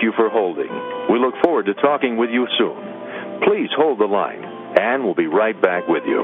you for holding. We look forward to talking with you soon. Please hold the line, and we'll be right back with you.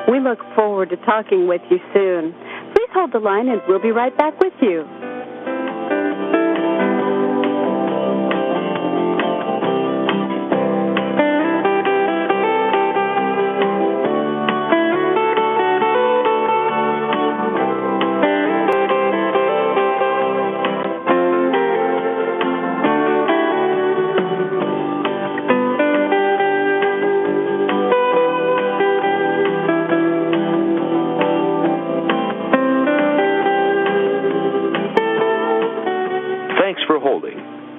We look forward to talking with you soon. Please hold the line and we'll be right back with you.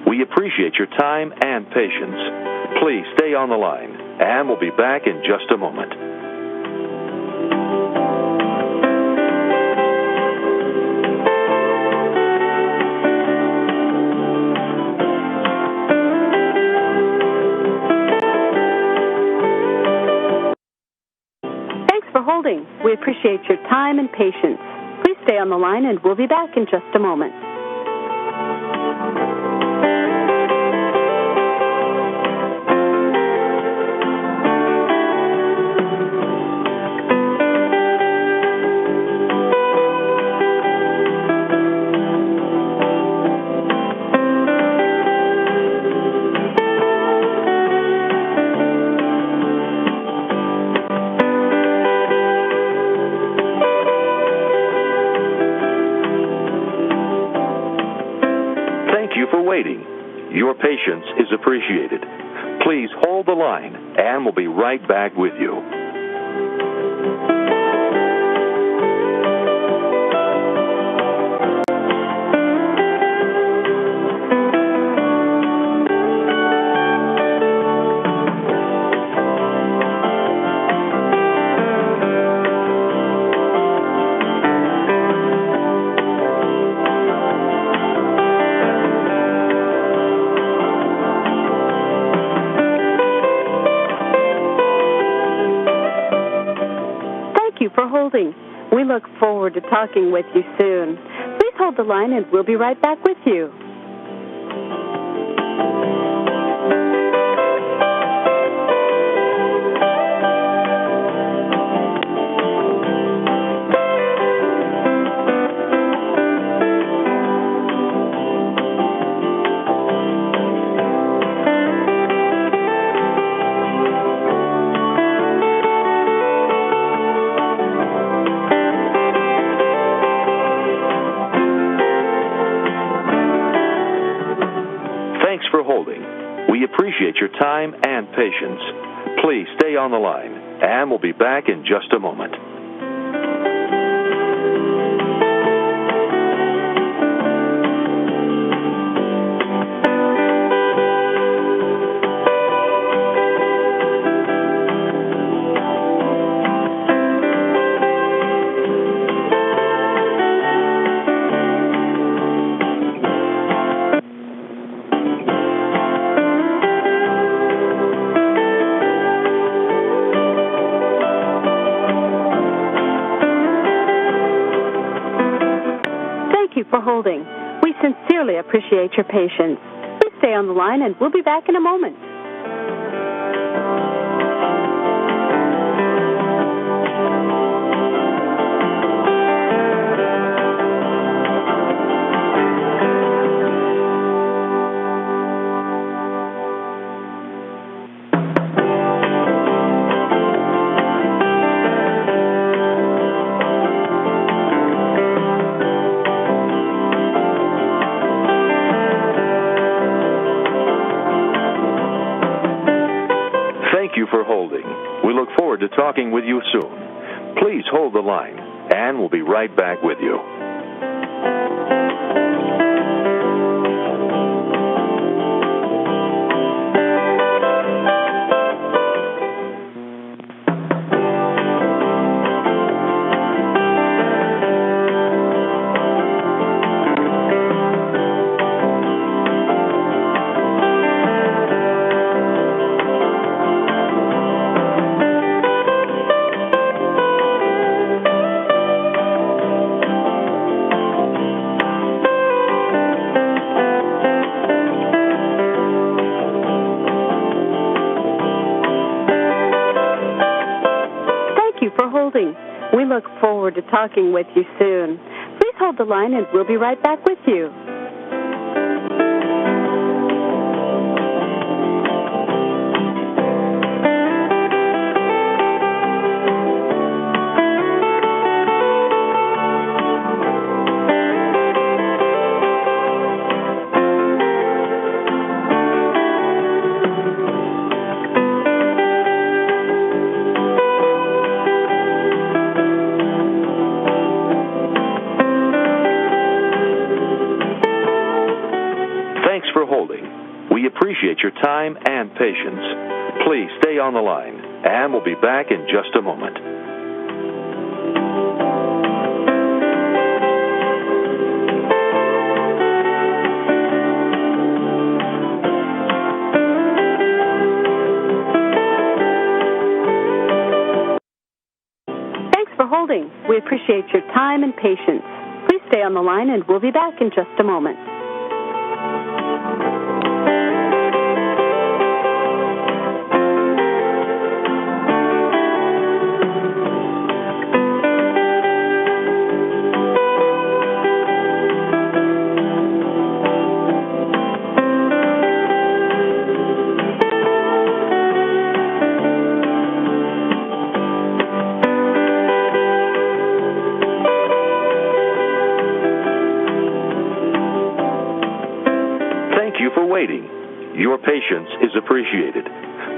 We appreciate your time and patience. Please stay on the line, and we'll be back in just a moment. Thanks for holding. We appreciate your time and patience. Please stay on the line, and we'll be back in just a moment. Your patience is appreciated. Please hold the line, and we'll be right back with you. For holding. We look forward to talking with you soon. Please hold the line and we'll be right back with you. We appreciate your time and patience. Please stay on the line, and we'll be back in just a moment. For holding. We sincerely appreciate your patience. Please stay on the line and we'll be back in a moment. forward to talking with you soon. Please hold the line, and we'll be right back with you. We look forward to talking with you soon. Please hold the line and we'll be right back with you. We appreciate your time and patience. Please stay on the line, and we'll be back in just a moment. Thanks for holding. We appreciate your time and patience. Please stay on the line, and we'll be back in just a moment. Waiting. Your patience is appreciated.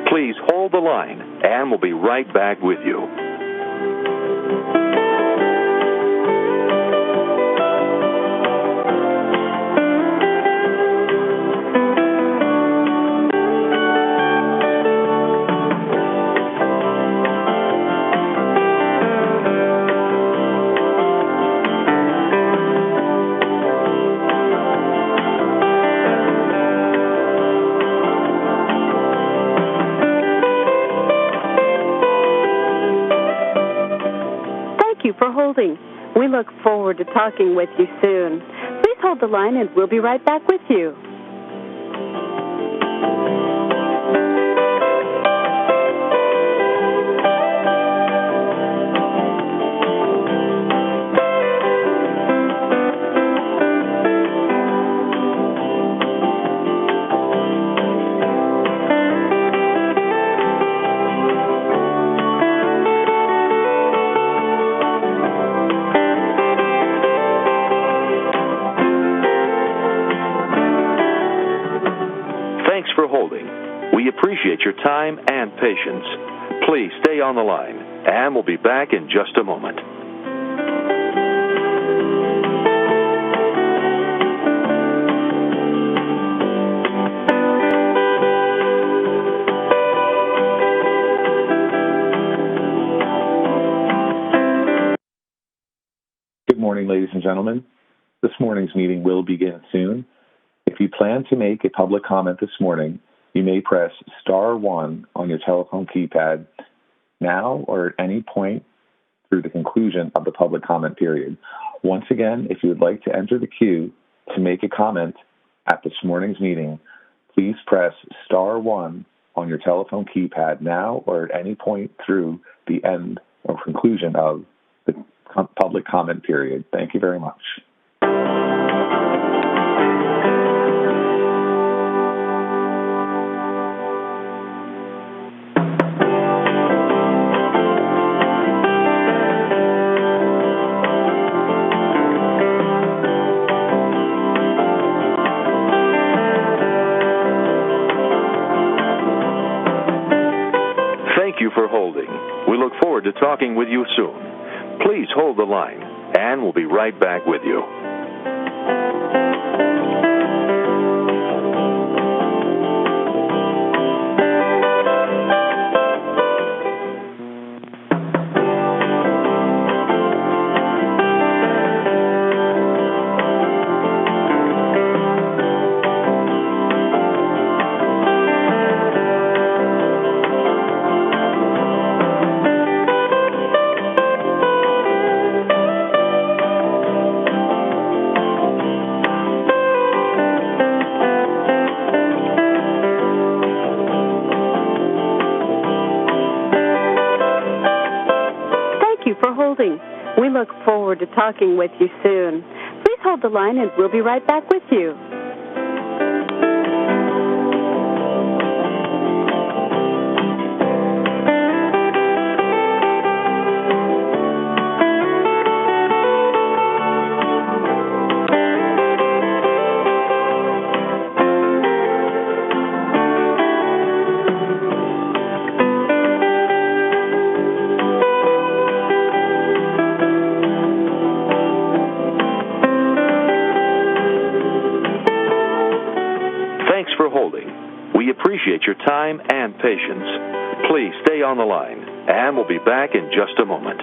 Please hold the line, and we'll be right back with you. For holding. We look forward to talking with you soon. Please hold the line and we'll be right back with you. For holding. We appreciate your time and patience. Please stay on the line, and we'll be back in just a moment. Good morning, ladies and gentlemen. This morning's meeting will begin soon. If you plan to make a public comment this morning, you may press star 1 on your telephone keypad now or at any point through the conclusion of the public comment period. Once again, if you would like to enter the queue to make a comment at this morning's meeting, please press star 1 on your telephone keypad now or at any point through the end or conclusion of the public comment period. Thank you very much. Thank you for holding. We to talking with you soon. Please hold the line, and we'll be right back with you. We look forward to talking with you soon. Please hold the line and we'll be right back with you. We appreciate your time and patience. Please stay on the line, and we'll be back in just a moment.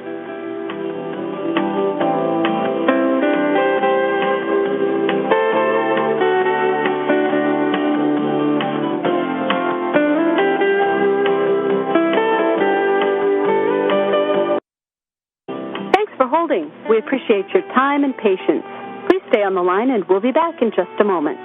Thanks for holding. We appreciate your time and patience. Please stay on the line, and we'll be back in just a moment.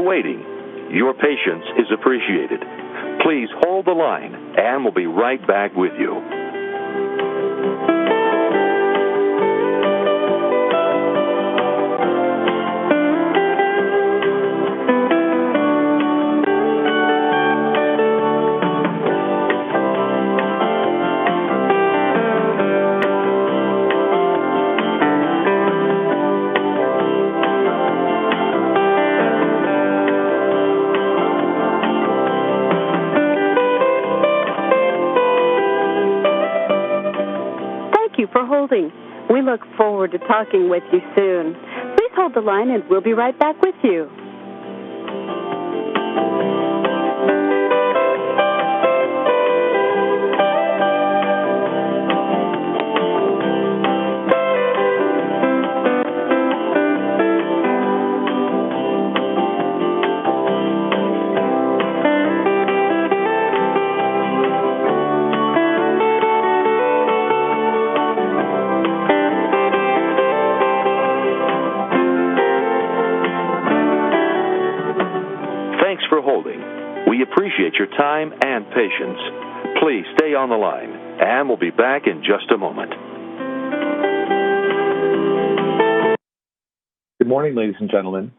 Waiting. Your patience is appreciated. Please hold the line, and we'll be right back with you. For holding. We look forward to talking with you soon. Please hold the line and we'll be right back with you. We appreciate your time and patience. Please stay on the line, and we'll be back in just a moment. Good morning, ladies and gentlemen.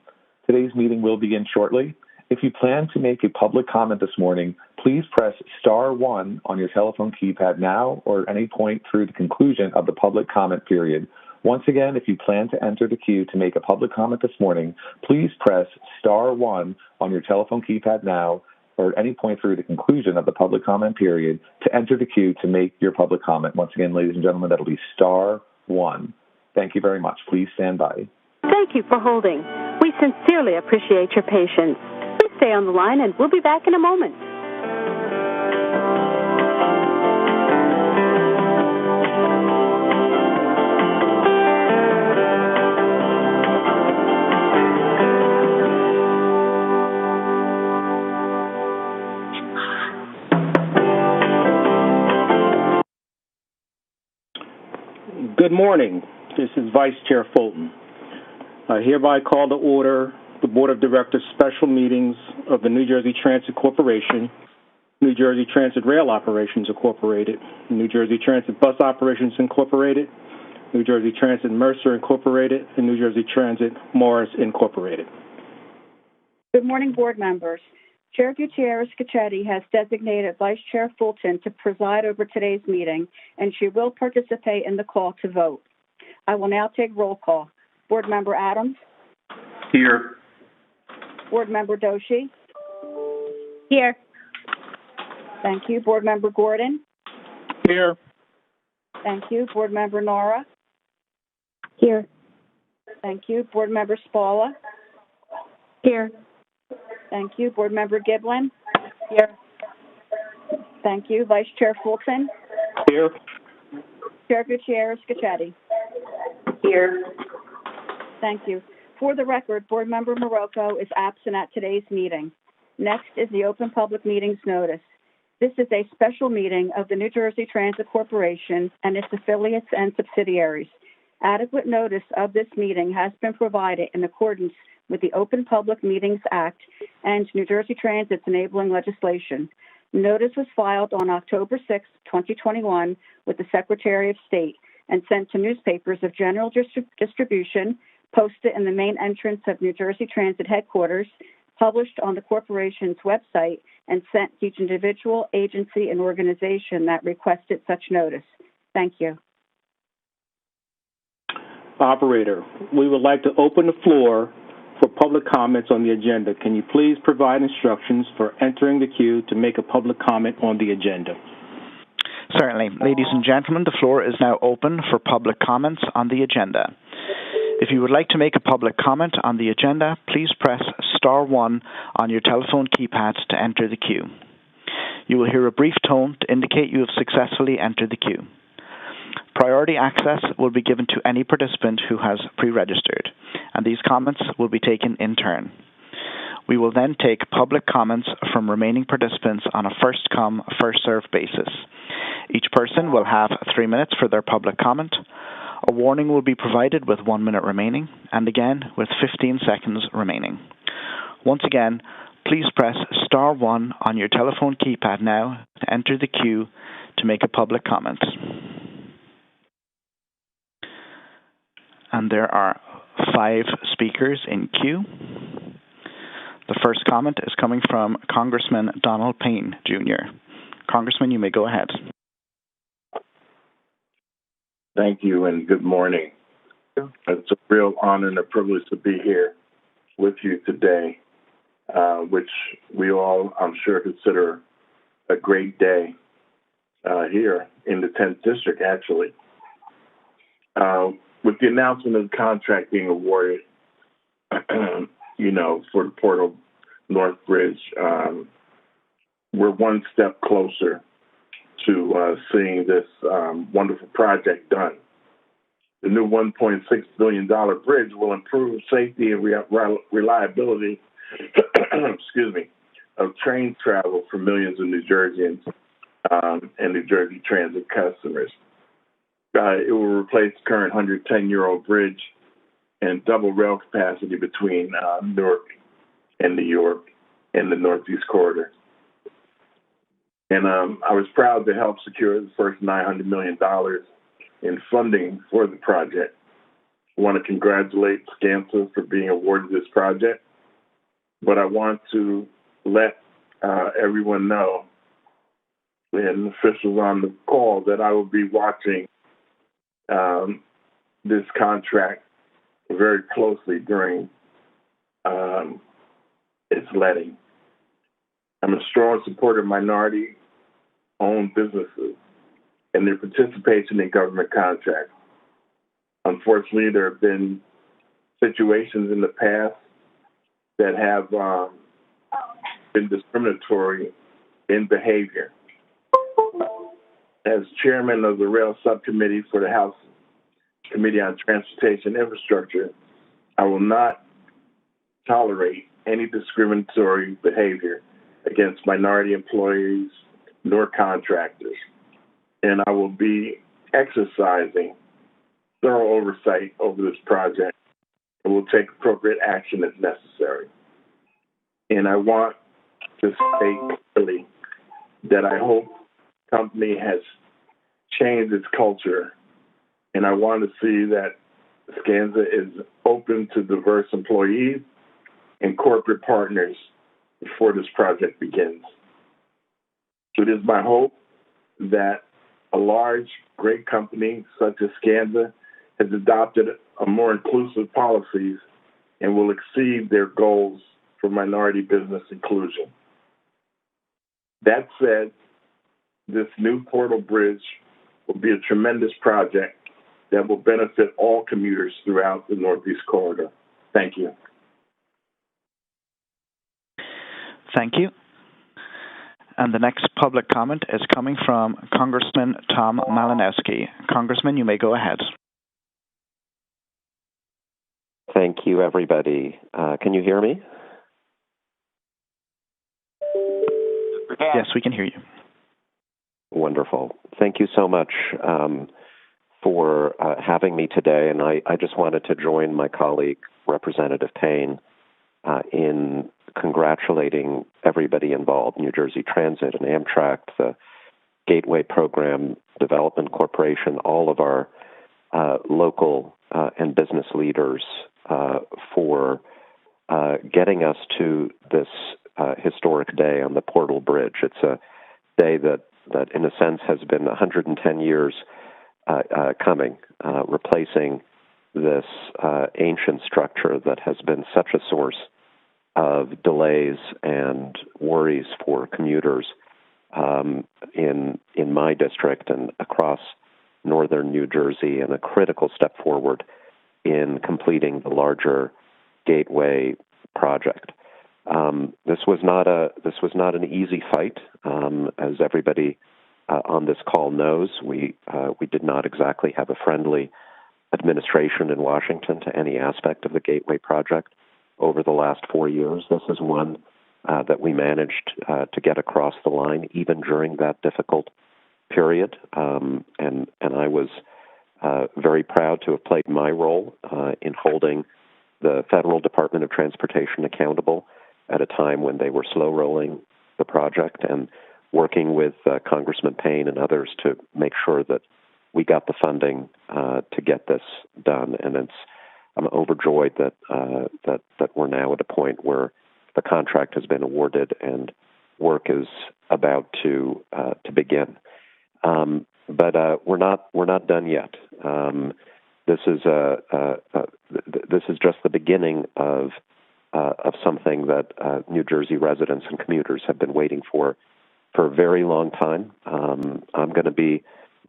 Today's meeting will begin shortly. If you plan to make a public comment this morning, please press star 1 on your telephone keypad now or at any point through the conclusion of the public comment period. Once again, if you plan to enter the queue to make a public comment this morning, please press star 1 on your telephone keypad now or at any point through the conclusion of the public comment period to enter the queue to make your public comment. Once again, ladies and gentlemen, that'll be star 1. Thank you very much. Please stand by. Thank you for holding. We sincerely appreciate your patience. Please stay on the line, and we'll be back in a moment. Good morning. This is Vice Chair Fulton. I hereby call to order the Board of Directors special meetings of the New Jersey Transit Corporation New Jersey Transit Rail Operations Incorporated, New Jersey Transit Bus Operations Incorporated, New Jersey Transit Mercer Incorporated, and New Jersey Transit Morris Incorporated. Good morning, board members. Chair Gutierrez Cacchetti has designated Vice Chair Fulton to preside over today's meeting, and she will participate in the call to vote. I will now take roll call. Board Member Adams? Here. Board Member Doshi? Here. Thank you. Board Member Gordon? Here. Thank you. Board Member Nora? Here. Thank you. Board Member Spalla? Here. Thank you. Board Member Giblin? Here. Thank you. Vice Chair Fulton? Here. Chair Gutierrez Cacchetti? Here. Thank you. For the record, Board Member Marocco is absent at today's meeting. Next is the Open Public Meetings Notice. This is a special meeting of the New Jersey Transit Corporation and its affiliates and subsidiaries. Adequate notice of this meeting has been provided in accordance with the Open Public Meetings Act and New Jersey Transit's enabling legislation. Notice was filed on October 6, 2021 with the Secretary of State and sent to newspapers of general distribution, posted in the main entrance of New Jersey Transit headquarters, published on the corporation's website, and sent to each individual, agency, and organization that requested such notice. Thank you. Operator, we would like to open the floor for public comments on the agenda. Can you please provide instructions for entering the queue to make a public comment on the agenda? Certainly. Ladies and gentlemen, the floor is now open for public comments on the agenda. If you would like to make a public comment on the agenda, please press star 1 on your telephone keypad to enter the queue. You will hear a brief tone to indicate you have successfully entered the queue. Priority access will be given to any participant who has pre-registered, and these comments will be taken in turn. We will then take public comments from remaining participants on a first-come, first-served basis. Each person will have 3 minutes for their public comment. A warning will be provided with 1 minute remaining, and again with 15 seconds remaining. Once again, please press star 1 on your telephone keypad now to enter the queue to make a public comment. And there are 5 speakers in queue. The first comment is coming from Congressman Donald Payne, Jr. Congressman, you may go ahead. Thank you and good morning. It's a real honor and a privilege to be here with you today, which we all, I'm sure, consider a great day here in the 10th District, actually. With the announcement of the contract being awarded, for the Port North Bridge, we're one step closer to seeing this wonderful project done. The new $1.6 billion bridge will improve safety and reliability of train travel for millions of New Jerseyans and New Jersey Transit customers. It will replace the current 110-year-old bridge and double rail capacity between Newark and New York and the Northeast Corridor. And I was proud to help secure the first $900 million in funding for the project. I want to congratulate SCAMSA for being awarded this project, but I want to let everyone know, and officials on the call, that I will be watching this contract very closely during its letting. I'm a strong supporter of minority-owned businesses and their participation in government contracts. Unfortunately, there have been situations in the past that have been discriminatory in behavior. As chairman of the Rail Subcommittee for the House Committee on Transportation Infrastructure, I will not tolerate any discriminatory behavior against minority employees nor contractors, and I will be exercising thorough oversight over this project and will take appropriate action if necessary. And I want to state clearly that I hope company has changed its culture, and I want to see that SCANSA is open to diverse employees and corporate partners before this project begins. It is my hope that a large, great company such as SCANSA has adopted a more inclusive policies and will exceed their goals for minority business inclusion. That said, this new Portal Bridge will be a tremendous project that will benefit all commuters throughout the Northeast Corridor. Thank you. Thank you. And the next public comment is coming from Congressman Tom Malinowski. Congressman, you may go ahead. Thank you, everybody. Can you hear me? Yes, we can hear you. Wonderful. Thank you so much for having me today. And I just wanted to join my colleague, Representative Payne, in congratulating everybody involved, New Jersey Transit and Amtrak, the Gateway Program Development Corporation, all of our local and business leaders for getting us to this historic day on the Portal Bridge. It's a day that in a sense has been 110 years coming, replacing this ancient structure that has been such a source of delays and worries for commuters in my district and across northern New Jersey, and a critical step forward in completing the larger Gateway project. This was not an easy fight, as everybody on this call knows. We did not exactly have a friendly administration in Washington to any aspect of the Gateway project over the last 4 years. This is one that we managed to get across the line even during that difficult period, and I was very proud to have played my role in holding the Federal Department of Transportation accountable at a time when they were slow-rolling the project, and working with Congressman Payne and others to make sure that we got the funding to get this done. And I'm overjoyed that we're now at a point where the contract has been awarded and work is about to begin. But we're not done yet. This is just the beginning of something that New Jersey residents and commuters have been waiting for a very long time. I'm going to be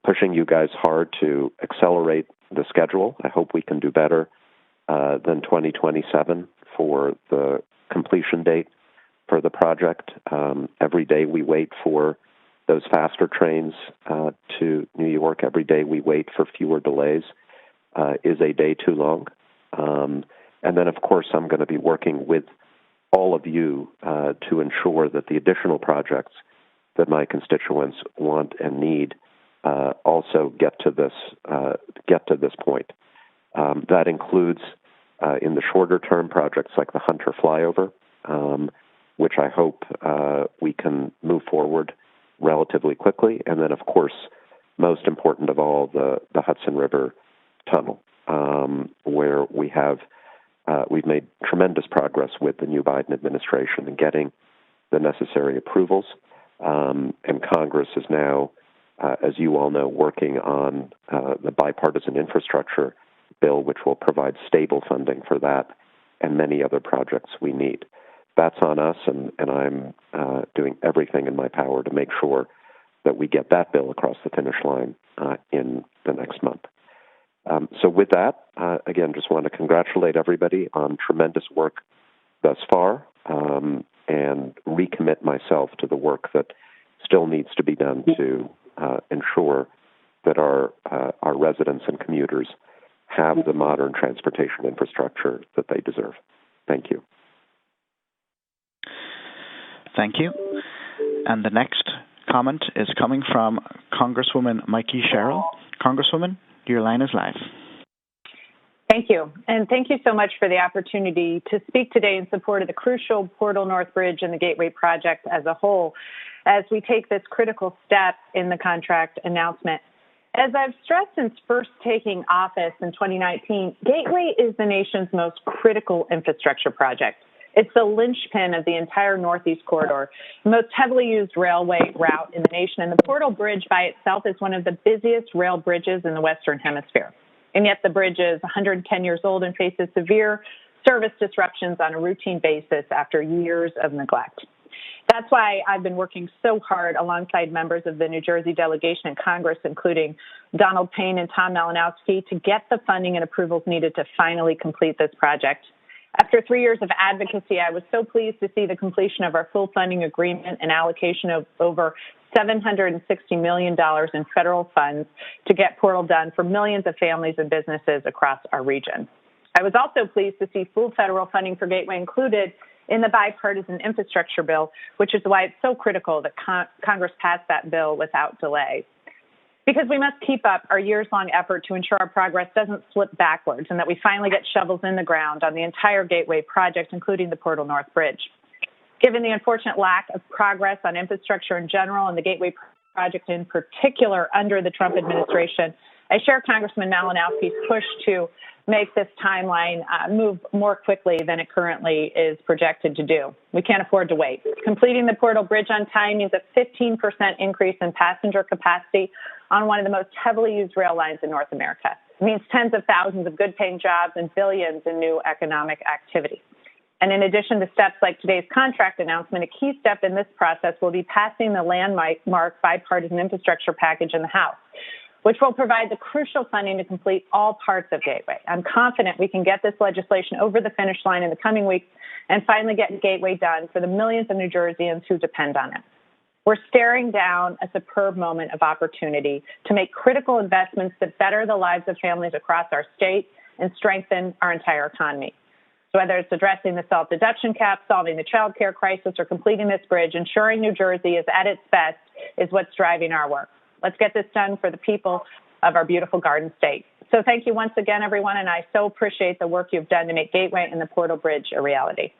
pushing you guys hard to accelerate the schedule. I hope we can do better than 2027 for the completion date for the project. Every day we wait for those faster trains to New York, every day we wait for fewer delays is a day too long. And then, of course, I'm going to be working with all of you to ensure that the additional projects that my constituents want and need also get to this point. That includes in the shorter term projects like the Hunter flyover, which I hope we can move forward relatively quickly, and then of course, most important of all, the Hudson River Tunnel, where we've made tremendous progress with the new Biden administration in getting the necessary approvals, and Congress is now, as you all know, working on the bipartisan infrastructure bill, which will provide stable funding for that and many other projects we need. That's on us, and I'm doing everything in my power to make sure that we get that bill across the finish line in the next month. So with that, again, just want to congratulate everybody on tremendous work thus far, and recommit myself to the work that still needs to be done to ensure that our residents and commuters have the modern transportation infrastructure that they deserve. Thank you. Thank you. And the next comment is coming from Congresswoman Mikey Sherrill. Congresswoman, your line is live. Thank you. And thank you so much for the opportunity to speak today in support of the crucial Portal North Bridge and the Gateway project as a whole. as we take this critical step in the contract announcement. As I've stressed since first taking office in 2019, Gateway is the nation's most critical infrastructure project. It's the linchpin of the entire Northeast Corridor, the most heavily used railway route in the nation, and the Portal Bridge by itself is one of the busiest rail bridges in the Western Hemisphere. And yet the bridge is 110 years old and faces severe service disruptions on a routine basis after years of neglect. That's why I've been working so hard alongside members of the New Jersey delegation in Congress, including Donald Payne and Tom Malinowski, to get the funding and approvals needed to finally complete this project. After 3 years of advocacy, I was so pleased to see the completion of our full funding agreement and allocation of over $760 million in federal funds to get Portal done for millions of families and businesses across our region. I was also pleased to see full federal funding for Gateway included in the bipartisan infrastructure bill, which is why it's so critical that Congress passed that bill without delay. Because we must keep up our years-long effort to ensure our progress doesn't slip backwards and that we finally get shovels in the ground on the entire Gateway project, including the Portal North Bridge. Given the unfortunate lack of progress on infrastructure in general and the Gateway project in particular under the Trump administration, I share Congressman Malinowski's push to make this timeline move more quickly than it currently is projected to do. We can't afford to wait. Completing the Portal Bridge on time means a 15% increase in passenger capacity on one of the most heavily used rail lines in North America. It means tens of thousands of good-paying jobs and billions in new economic activity. And in addition to steps like today's contract announcement, a key step in this process will be passing the landmark bipartisan infrastructure package in the House, which will provide the crucial funding to complete all parts of Gateway. I'm confident we can get this legislation over the finish line in the coming weeks and finally get Gateway done for the millions of New Jerseyans who depend on it. We're staring down a superb moment of opportunity to make critical investments that better the lives of families across our state and strengthen our entire economy. So whether it's addressing the self-deduction cap, solving the child care crisis, or completing this bridge, ensuring New Jersey is at its best is what's driving our work. Let's get this done for the people of our beautiful Garden State. So thank you once again, everyone, and I so appreciate the work you've done to make Gateway and the Portal Bridge a reality.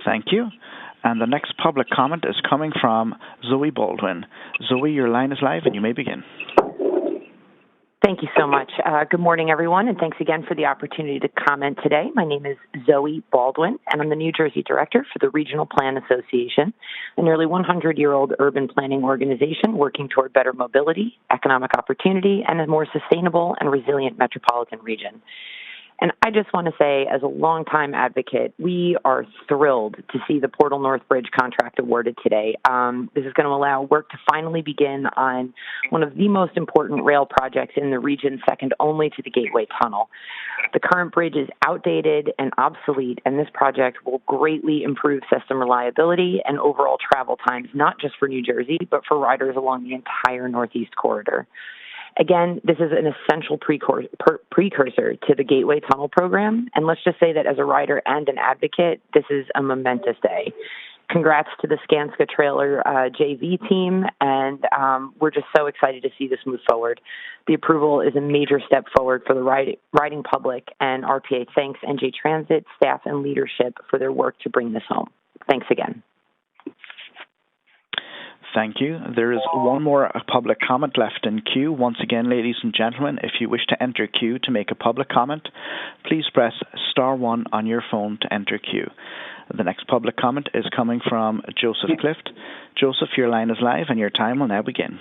Thank you. And the next public comment is coming from Zoe Baldwin. Zoe, your line is live and you may begin. Thank you so much. Good morning, everyone, and thanks again for the opportunity to comment today. My name is Zoe Baldwin, and I'm the New Jersey Director for the Regional Plan Association, a nearly 100-year-old urban planning organization working toward better mobility, economic opportunity, and a more sustainable and resilient metropolitan region. And I just want to say, as a longtime advocate, we are thrilled to see the Portal North Bridge contract awarded today. This is going to allow work to finally begin on one of the most important rail projects in the region, second only to the Gateway Tunnel. The current bridge is outdated and obsolete, and this project will greatly improve system reliability and overall travel times, not just for New Jersey, but for riders along the entire Northeast Corridor. Again, this is an essential precursor to the Gateway Tunnel program, and let's just say that as a rider and an advocate, this is a momentous day. Congrats to the Skanska Trailer JV team, and we're just so excited to see this move forward. The approval is a major step forward for the riding public, and RPA thanks NJ Transit, staff, and leadership for their work to bring this home. Thanks again. Thank you. There is one more public comment left in queue. Once again, ladies and gentlemen, if you wish to enter queue to make a public comment, please press *1 on your phone to enter queue. The next public comment is coming from Joseph Clift. Joseph, your line is live and your time will now begin.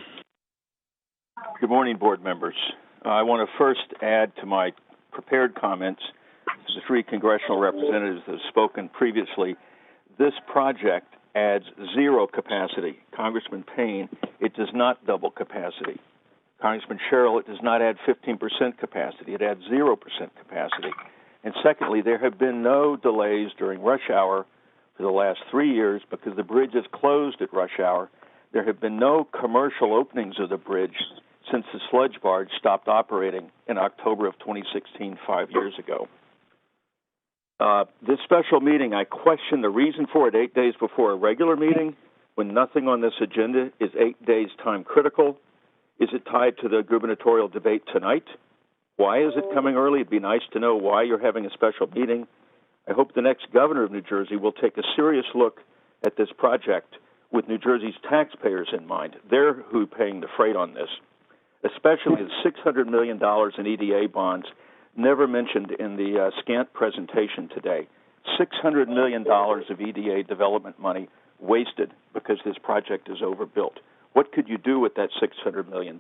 Good morning, board members. I want to first add to my prepared comments to the three congressional representatives that have spoken previously. This project adds zero capacity. Congressman Payne, it does not double capacity. Congressman Sherrill, it does not add 15% capacity. It adds 0% capacity. And secondly, there have been no delays during rush hour for the last 3 years because the bridge is closed at rush hour. There have been no commercial openings of the bridge since the sludge barge stopped operating in October of 2016, 5 years ago. This special meeting, I question the reason for it 8 days before a regular meeting when nothing on this agenda is 8 days time critical. Is it tied to the gubernatorial debate tonight? Why is it coming early? It'd be nice to know why you're having a special meeting. I hope the next governor of New Jersey will take a serious look at this project with New Jersey's taxpayers in mind. They're who are paying the freight on this, especially the $600 million in EDA bonds never mentioned in the scant presentation today. $600 million of EDA development money wasted because this project is overbuilt. What could you do with that $600 million?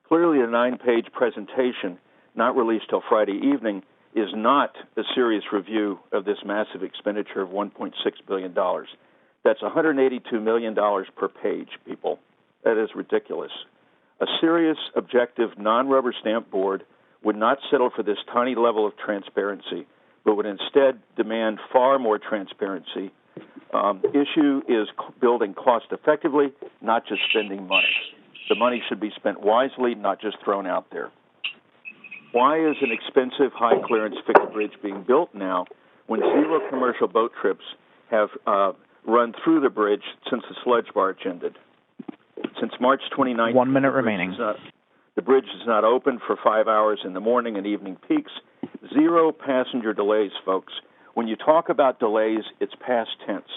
Clearly, a 9-page presentation, not released till Friday evening, is not a serious review of this massive expenditure of $1.6 billion. That's $182 million per page, people. That is ridiculous. A serious, objective, non-rubber stamp board would not settle for this tiny level of transparency, but would instead demand far more transparency. Issue is building cost effectively, not just spending money. The money should be spent wisely, not just thrown out there. Why is an expensive, high-clearance fixed bridge being built now when 0 commercial boat trips have run through the bridge since the sludge barge ended? Since March 29th, 1 minute remaining. The bridge is not open for 5 hours in the morning and evening peaks. 0 passenger delays, folks. When you talk about delays, it's past tense.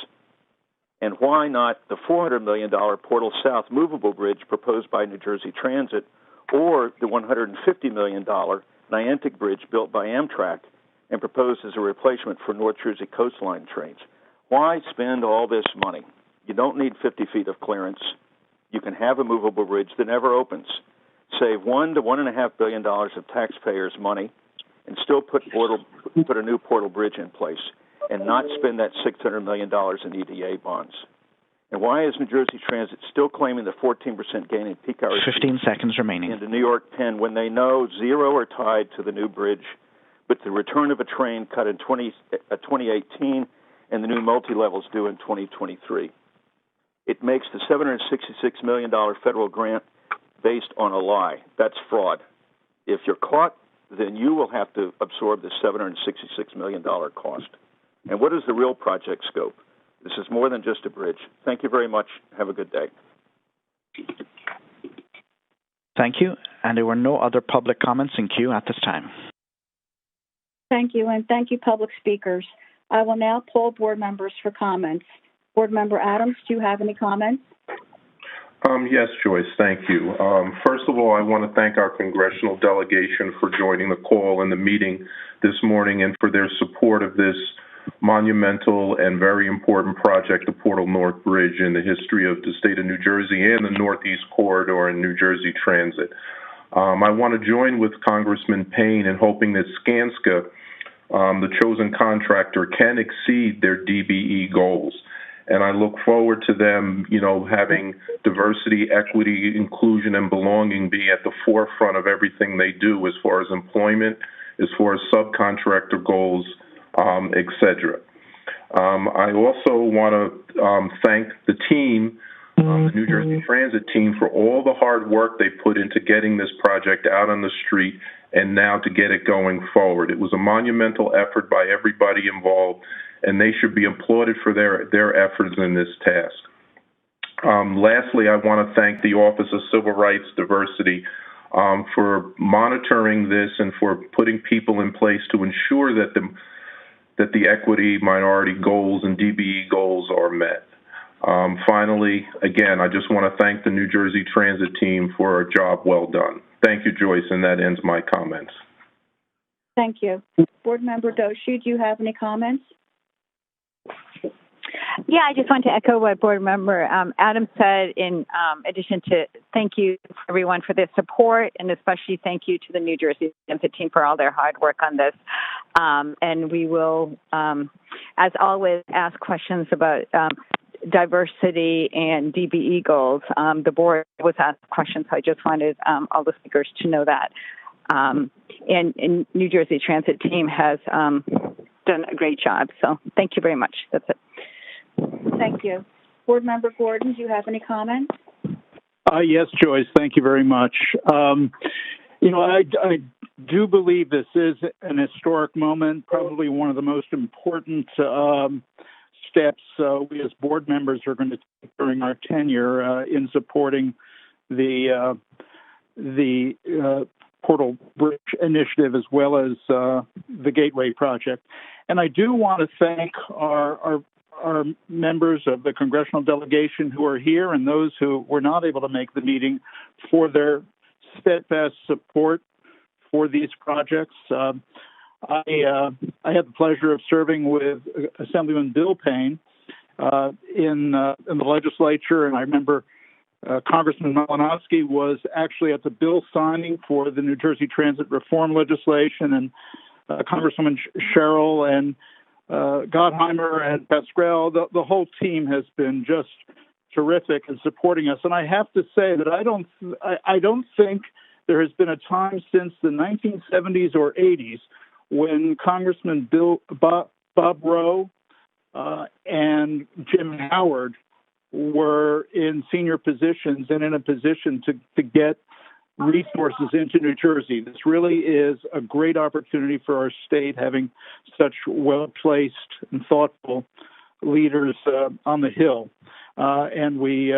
And why not the $400 million Portal South movable bridge proposed by New Jersey Transit, or the $150 million Niantic Bridge built by Amtrak and proposed as a replacement for North Jersey coastline trains? Why spend all this money? You don't need 50 feet of clearance. You can have a movable bridge that never opens. Save $1 to $1.5 billion of taxpayers' money and still put a new Portal Bridge in place and not spend that $600 million in EDA bonds. And why is New Jersey Transit still claiming the 14% gain in peak hours? 15 seconds remaining. In the New York Penn, when they know 0 are tied to the new bridge, but the return of a train cut in 2018 and the new multi-levels due in 2023. It makes the $766 million federal grant based on a lie. That's fraud. If you're caught, then you will have to absorb the $766 million cost. And what is the real project scope? This is more than just a bridge. Thank you very much. Have a good day. Thank you. And there were no other public comments in queue at this time. Thank you, and thank you, public speakers. I will now poll board members for comments. Board Member Adams, do you have any comments? Yes, Joyce, thank you. First of all, I want to thank our congressional delegation for joining the call and the meeting this morning and for their support of this monumental and very important project, the Portal North Bridge, in the history of the state of New Jersey and the Northeast Corridor and New Jersey Transit. I want to join with Congressman Payne in hoping that Skanska, the chosen contractor, can exceed their DBE goals. And I look forward to them, having diversity, equity, inclusion, and belonging be at the forefront of everything they do as far as employment, as far as subcontractor goals, et cetera. I also want to thank the team, the New Jersey Transit team, for all the hard work they put into getting this project out on the street and now to get it going forward. It was a monumental effort by everybody involved, and they should be applauded for their efforts in this task. Lastly, I want to thank the Office of Civil Rights Diversity for monitoring this and for putting people in place to ensure that the equity, minority goals, and DBE goals are met. Finally, again, I just want to thank the New Jersey Transit team for a job well done. Thank you, Joyce, and that ends my comments. Thank you. Board Member Doshi, do you have any comments? Yeah, I just want to echo what Board Member Adams said, in addition to thank you everyone for their support, and especially thank you to the New Jersey Transit team for all their hard work on this. And we will, as always, ask questions about diversity and DBE goals. The board was asked questions, so I just wanted all the speakers to know that. And New Jersey Transit team has done a great job. So thank you very much. That's it. Thank you. Board Member Gordon, do you have any comments? Yes, Joyce, thank you very much. I do believe this is an historic moment, probably one of the most important steps we as board members are going to take during our tenure in supporting the Portal Bridge Initiative as well as the Gateway Project. And I do want to thank our members of the congressional delegation who are here and those who were not able to make the meeting for their steadfast support for these projects. I had the pleasure of serving with Assemblyman Bill Payne in the legislature, and I remember Congressman Malinowski was actually at the bill signing for the New Jersey Transit Reform legislation, and Congresswoman Sherrill and Gottheimer and Pascrell. The whole team has been just terrific in supporting us, and I have to say that I don't think there has been a time since the 1970s or 80s when Congressman Bob Rowe and Jim Howard were in senior positions and in a position to get resources into New Jersey. This really is a great opportunity for our state, having such well-placed and thoughtful leaders on the Hill. And we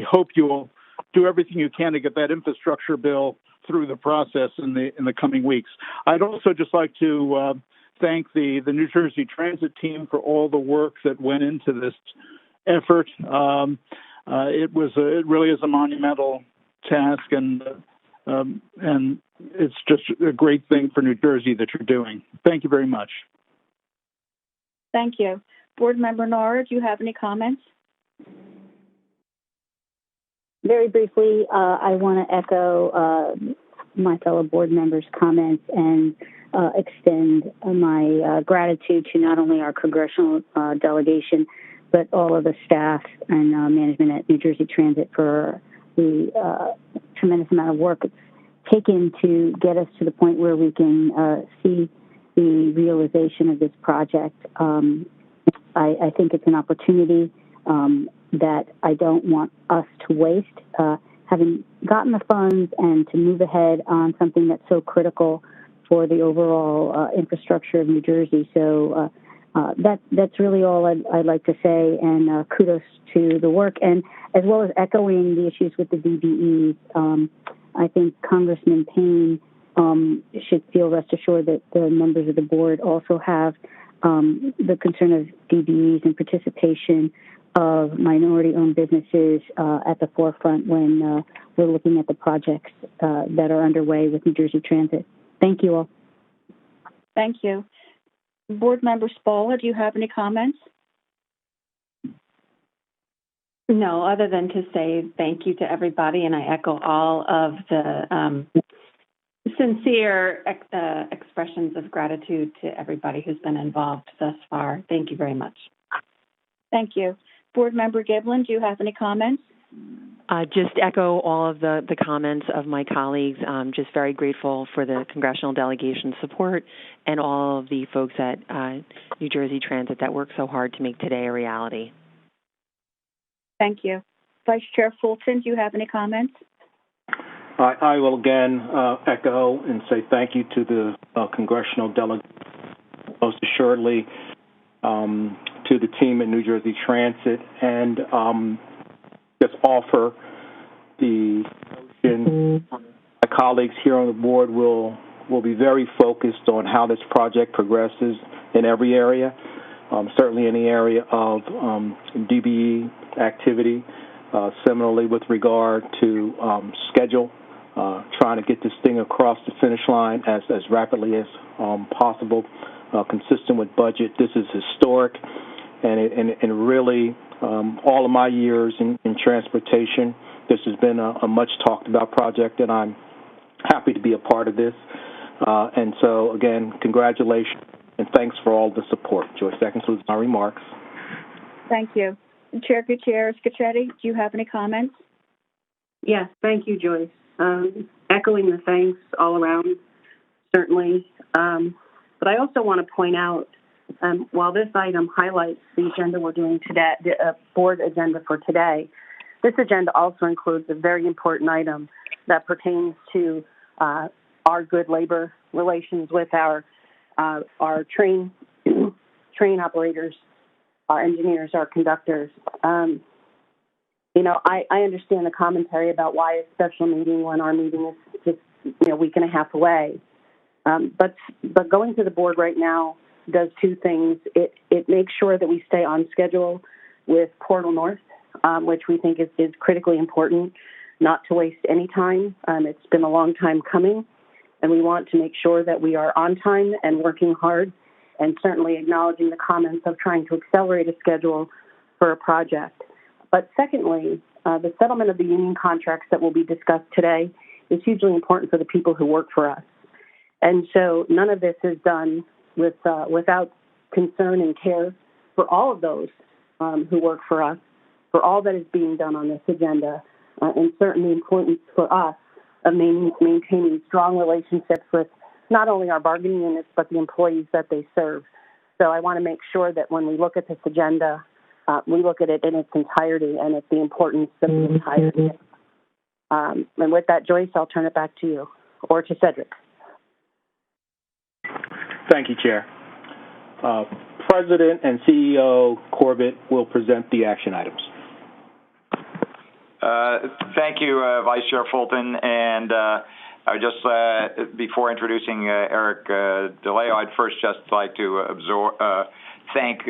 hope you will do everything you can to get that infrastructure bill through the process in the coming weeks. I'd also just like to thank the New Jersey Transit team for all the work that went into this effort. It really is a monumental task, and it's just a great thing for New Jersey that you're doing. Thank you very much. Thank you. Board Member Nara, do you have any comments? Very briefly, I want to echo my fellow board members' comments and extend my gratitude to not only our congressional delegation, but all of the staff and management at New Jersey Transit for the tremendous amount of work it's taken to get us to the point where we can see the realization of this project. I think it's an opportunity that I don't want us to waste, having gotten the funds and to move ahead on something that's so critical for the overall infrastructure of New Jersey. So that's really all I'd like to say, and kudos to the work, and as well as echoing the issues with the DBEs. I think Congressman Payne should feel rest assured that the members of the board also have the concern of DBEs and participation of minority-owned businesses at the forefront when we're looking at the projects that are underway with New Jersey Transit. Thank you all. Thank you. Board Member Spola, do you have any comments? No, other than to say thank you to everybody, and I echo all of the sincere expressions of gratitude to everybody who's been involved thus far. Thank you very much. Thank you. Board Member Giblin, do you have any comments? Just echo all of the comments of my colleagues. Just very grateful for the congressional delegation support and all of the folks at New Jersey Transit that worked so hard to make today a reality. Thank you. Vice Chair Fulton, do you have any comments? I will again echo and say thank you to the congressional delegation, most assuredly to the team at New Jersey Transit, and just offer the notion my colleagues here on the board will be very focused on how this project progresses in every area, certainly in the area of DBE activity, similarly with regard to schedule, trying to get this thing across the finish line as rapidly as possible, consistent with budget. This is historic, and really all of my years in transportation, this has been a much talked about project, and I'm happy to be a part of this. And so, again, congratulations and thanks for all the support. Joyce, that concludes my remarks. Thank you. Chair Gutierrez Scacchetti, do you have any comments? Yes, thank you, Joyce. Echoing the thanks all around, certainly. But I also want to point out, while this item highlights the agenda we're doing today, the board agenda for today, this agenda also includes a very important item that pertains to our good labor relations with our train operators, our engineers, our conductors. I understand the commentary about why a special meeting when our meeting is just a week and a half away. But going to the board right now does two things. It makes sure that we stay on schedule with Portal North, which we think is critically important, not to waste any time. It's been a long time coming, and we want to make sure that we are on time and working hard, and certainly acknowledging the comments of trying to accelerate a schedule for a project. But secondly, the settlement of the union contracts that will be discussed today is hugely important for the people who work for us. And so none of this is done without concern and care for all of those who work for us, for all that is being done on this agenda, and certainly importance for us of maintaining strong relationships with not only our bargaining units, but the employees that they serve. So I want to make sure that when we look at this agenda, we look at it in its entirety and at the importance of the entirety. And with that, Joyce, I'll turn it back to you, or to Cedric. Thank you, Chair. President and CEO Corbett will present the action items. Thank you, Vice Chair Fulton. And I just, before introducing Eric DeLeo, I'd first just like to thank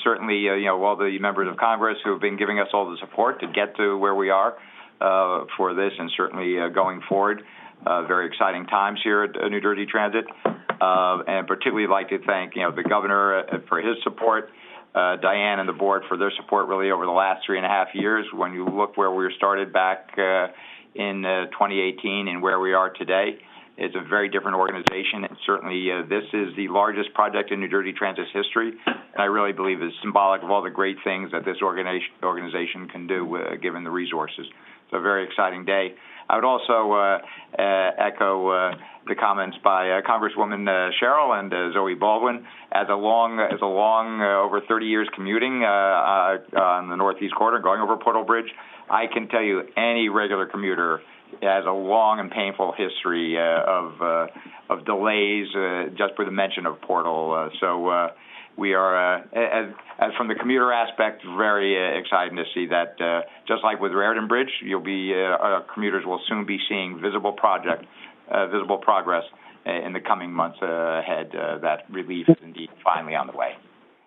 certainly all the members of Congress who have been giving us all the support to get to where we are for this, and certainly going forward. Very exciting times here at New Jersey Transit, and particularly like to thank the governor for his support, Diane and the board for their support really over the last 3.5 years. When you look where we were started back in 2018 and where we are today, it's a very different organization, and certainly this is the largest project in New Jersey Transit's history, and I really believe is symbolic of all the great things that this organization can do given the resources. It's a very exciting day. I would also echo the comments by Congresswoman Sherrill and Zoe Baldwin. As a long over 30 years commuting on the Northeast Corridor, going over Portal Bridge, I can tell you any regular commuter has a long and painful history of delays just for the mention of Portal. So we are, as from the commuter aspect, very excited to see that. Just like with Raritan Bridge, commuters will soon be seeing visible progress in the coming months ahead. That relief is indeed finally on the way.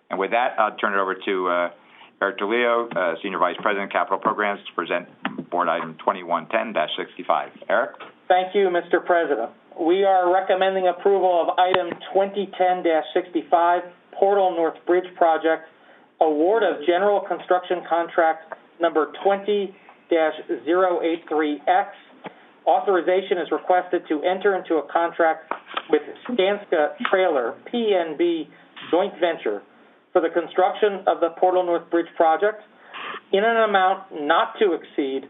And with that, I'll turn it over to Eric DeLeo, Senior Vice President, Capital Programs, to present Board Item 2110-65. Eric? Thank you, Mr. President. We are recommending approval of Item 2010-65, Portal North Bridge Project, award of general construction contract number 20-083X. Authorization is requested to enter into a contract with Skanska Trailer, PNB joint venture, for the construction of the Portal North Bridge Project in an amount not to exceed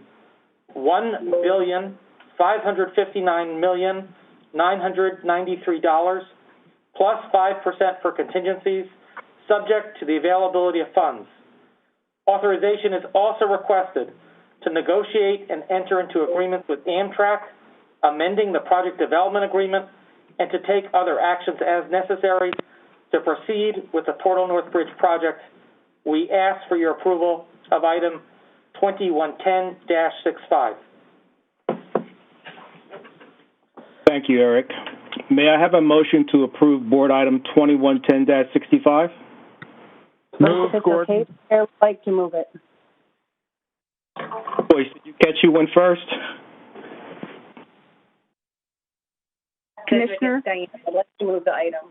$1,559,993 plus 5% for contingencies, subject to the availability of funds. Authorization is also requested to negotiate and enter into agreements with Amtrak, amending the project development agreement, and to take other actions as necessary to proceed with the Portal North Bridge project. We ask for your approval of Item 2110-65. Thank you, Eric. May I have a motion to approve Board Item 2110-65? Move, Gordon. Okay, I would like to move it. Boyce, did you catch who went first? Commissioner? Diane, let's move the item.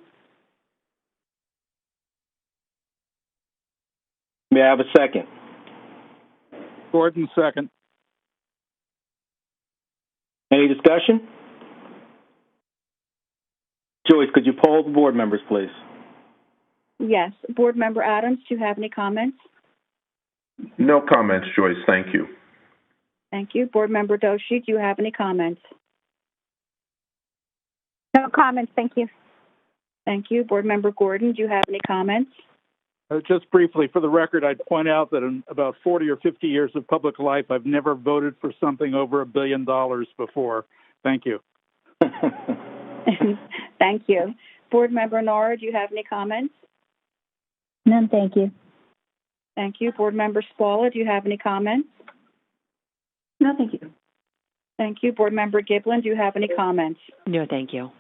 May I have a second? Gordon, second. Any discussion? Joyce, could you poll the board members, please? Yes. Board Member Adams, do you have any comments? No comments, Joyce. Thank you. Thank you. Board Member Doshi, do you have any comments? No comments. Thank you. Thank you. Board Member Gordon, do you have any comments? Just briefly, for the record, I'd point out that in about 40 or 50 years of public life, I've never voted for something over $1 billion before. Thank you. Thank you. Board Member Nora, do you have any comments? None, thank you. Thank you. Board Member Spalla, do you have any comments? No, thank you. Thank you. Board Member Giblin, do you have any comments? No, thank you.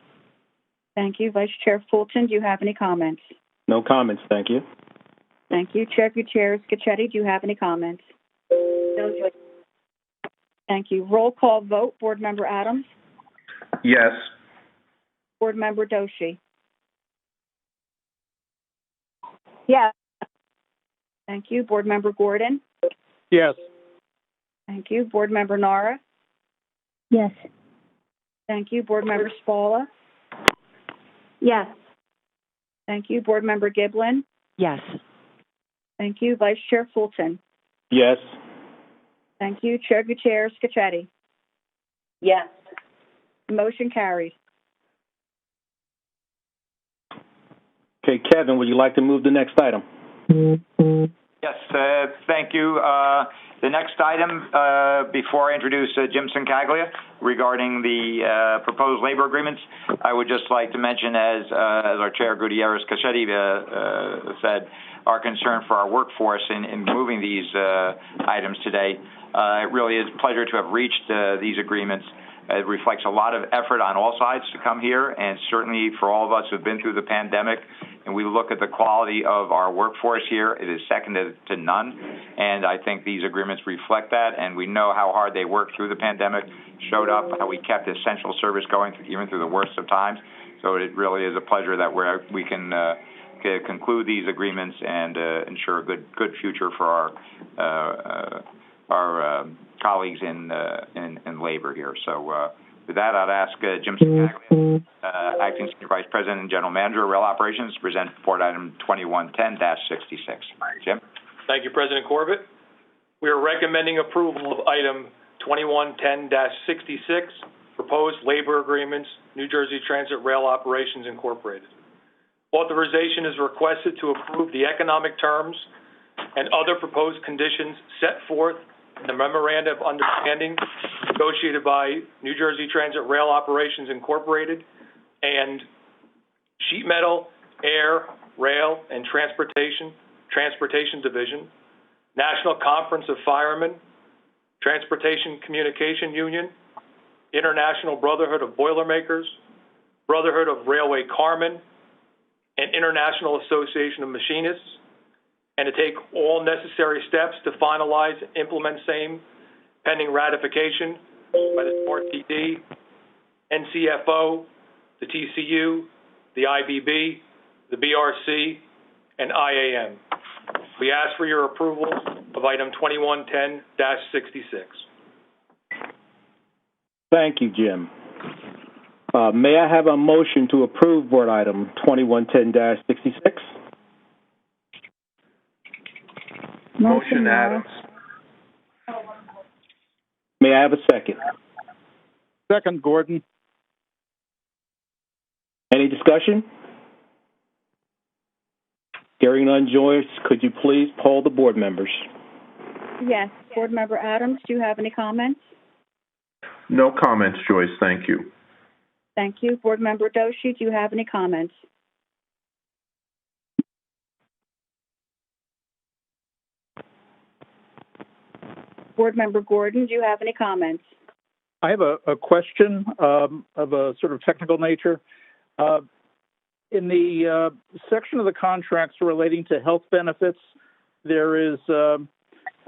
Thank you. Vice Chair Fulton, do you have any comments? No comments, thank you. Thank you. Chair Gutierrez Scacchetti, do you have any comments? No, Joyce. Thank you. Roll call vote. Board Member Adams? Yes. Board Member Doshi? Yes. Thank you. Board Member Gordon? Yes. Thank you. Board Member Nara? Yes. Thank you. Board Member Spalla? Yes. Thank you. Board Member Giblin? Yes. Thank you. Vice Chair Fulton? Yes. Thank you. Chair Gutierrez Scacchetti? Yes. Motion carries. Okay, Kevin, would you like to move the next item? Yes, thank you. The next item, before I introduce Jim Sincaglia regarding the proposed labor agreements, I would just like to mention, as our Chair Gutierrez Scacchetti said, our concern for our workforce in moving these items today. It really is a pleasure to have reached these agreements. It reflects a lot of effort on all sides to come here, and certainly for all of us who have been through the pandemic, and we look at the quality of our workforce here, it is second to none, and I think these agreements reflect that, and we know how hard they worked through the pandemic, showed up, how we kept essential service going even through the worst of times. So it really is a pleasure that we can conclude these agreements and ensure a good future for our colleagues in labor here. So with that, I'd ask Jim Sincaglia, Acting Senior Vice President and General Manager of Rail Operations, to present Board Item 2110-66. Jim? Thank you, President Corbett. We are recommending approval of Item 2110-66, Proposed Labor Agreements, New Jersey Transit Rail Operations, Incorporated. Authorization is requested to approve the economic terms and other proposed conditions set forth in the Memorandum of Understanding negotiated by New Jersey Transit Rail Operations, Incorporated, and Sheet Metal, Air, Rail, and Transportation Division, National Conference of Firemen, Transportation Communication Union, International Brotherhood of Boilermakers, Brotherhood of Railway Carmen, and International Association of Machinists, and to take all necessary steps to finalize and implement same pending ratification by the SMART-TD, NCFO, the TCU, the IBB, the BRC, and IAM. We ask for your approval of Item 2110-66. Thank you, Jim. May I have a motion to approve Board Item 2110-66? Motion Adams. May I have a second? Second, Gordon. Any discussion? Hearing none, Joyce, could you please poll the board members? Yes. Board Member Adams, do you have any comments? No comments, Joyce. Thank you. Thank you. Board Member Doshi, do you have any comments? Board Member Gordon, do you have any comments? I have a question of a sort of technical nature. In the section of the contracts relating to health benefits, there is a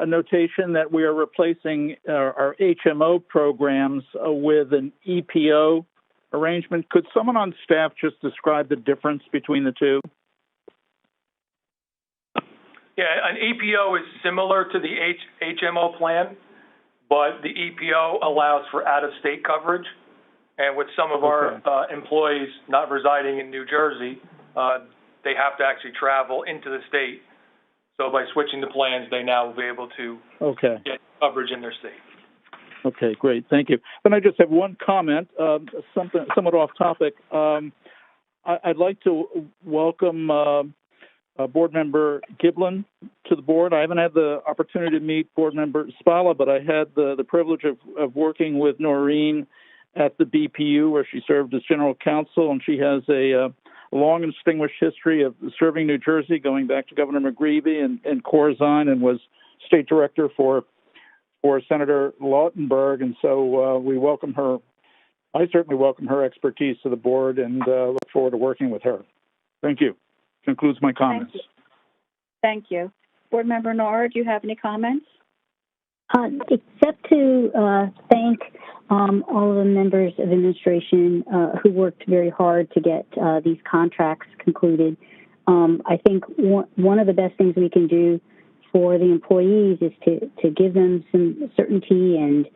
notation that we are replacing our HMO programs with an EPO arrangement. Could someone on staff just describe the difference between the two? Yeah, an EPO is similar to the HMO plan, but the EPO allows for out-of-state coverage. And with some of our employees not residing in New Jersey, they have to actually travel into the state. So by switching the plans, they now will be able to get coverage in their state. Okay, great. Thank you. Then I just have one comment, something somewhat off topic. I'd like to welcome Board Member Giblin to the board. I haven't had the opportunity to meet Board Member Spalla, but I had the privilege of working with Noreen at the BPU, where she served as general counsel, and she has a long and distinguished history of serving New Jersey, going back to Governor McGreevey and Corzine, and was state director for Senator Lautenberg. And so we welcome her. I certainly welcome her expertise to the board and look forward to working with her. Thank you. concludes my comments. Thank you. Board Member Nora, do you have any comments? Except to thank all of the members of administration who worked very hard to get these contracts concluded. I think one of the best things we can do for the employees is to give them some certainty and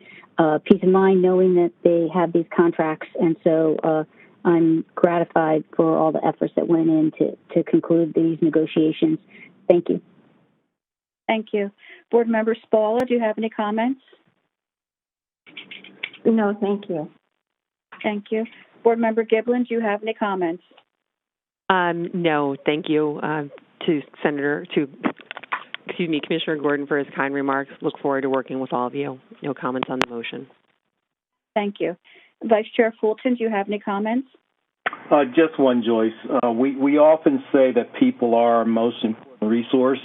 peace of mind knowing that they have these contracts. And so I'm gratified for all the efforts that went in to conclude these negotiations. Thank you. Thank you. Board Member Spalla, do you have any comments? No, thank you. Thank you. Board Member Giblin, do you have any comments? No, thank you Commissioner Gordon for his kind remarks. Look forward to working with all of you. No comments on the motion. Thank you. Vice Chair Fulton, do you have any comments? Just one, Joyce. We often say that people are our most important resource.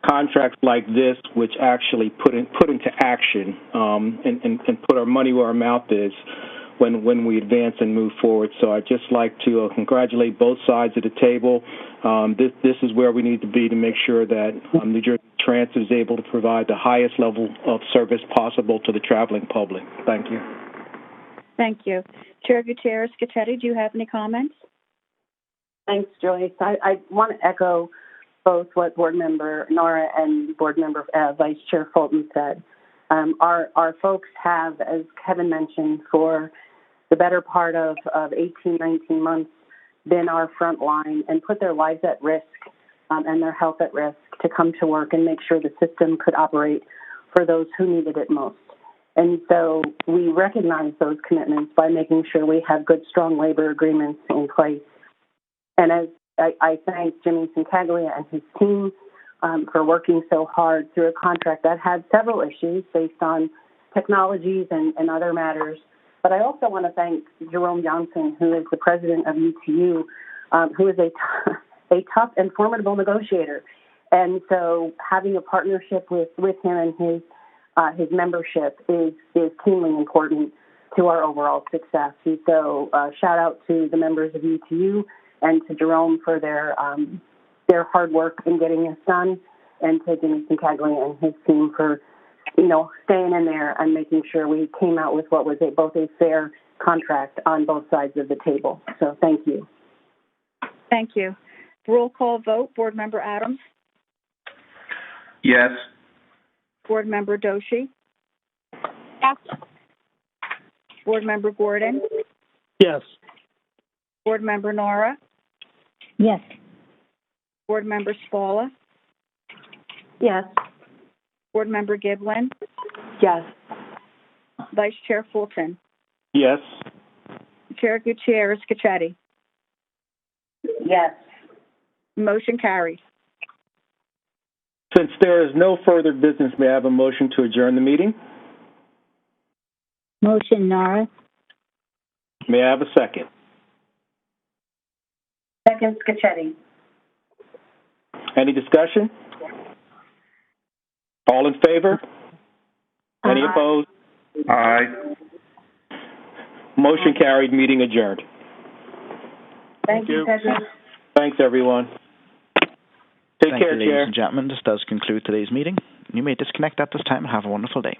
Contracts like this, which actually put into action and put our money where our mouth is when we advance and move forward. So I'd just like to congratulate both sides of the table. This is where we need to be to make sure that New Jersey Transit is able to provide the highest level of service possible to the traveling public. Thank you. Thank you. Chair Gutierrez-Scacchetti, do you have any comments? Thanks, Joyce. I want to echo both what Board Member Nora and Board Member Vice Chair Fulton said. Our folks have, as Kevin mentioned, for the better part of 18, 19 months, been our front line and put their lives at risk and their health at risk to come to work and make sure the system could operate for those who needed it most. And so we recognize those commitments by making sure we have good, strong labor agreements in place. And as I thank Jimmy Sincaglia and his team for working so hard through a contract that had several issues based on technologies and other matters. But I also want to thank Jerome Johnson, who is the president of UTU, who is a tough and formidable negotiator. And so having a partnership with him and his membership is keenly important to our overall success. And so shout out to the members of UTU and to Jerome for their hard work in getting this done, and to Jimmy Sincaglia and his team for, staying in there and making sure we came out with what was both a fair contract on both sides of the table. So thank you. Thank you. Roll call vote. Board Member Adams? Yes. Board Member Doshi? Yes. Board Member Gordon? Yes. Board Member Nora? Yes. Board Member Spalla? Yes. Board Member Giblin? Yes. Vice Chair Fulton? Yes. Chair Gutierrez-Scacchetti? Yes. Motion carries. Since there is no further business, may I have a motion to adjourn the meeting? Motion, Nora. May I have a second? Second, Scacchetti. Any discussion? All in favor? Any opposed? Aye. Motion carried. Meeting adjourned. Thank you, President. Thanks, everyone. Take care, Thank you, ladies Chair. and gentlemen. This does conclude today's meeting. You may disconnect at this time and have a wonderful day.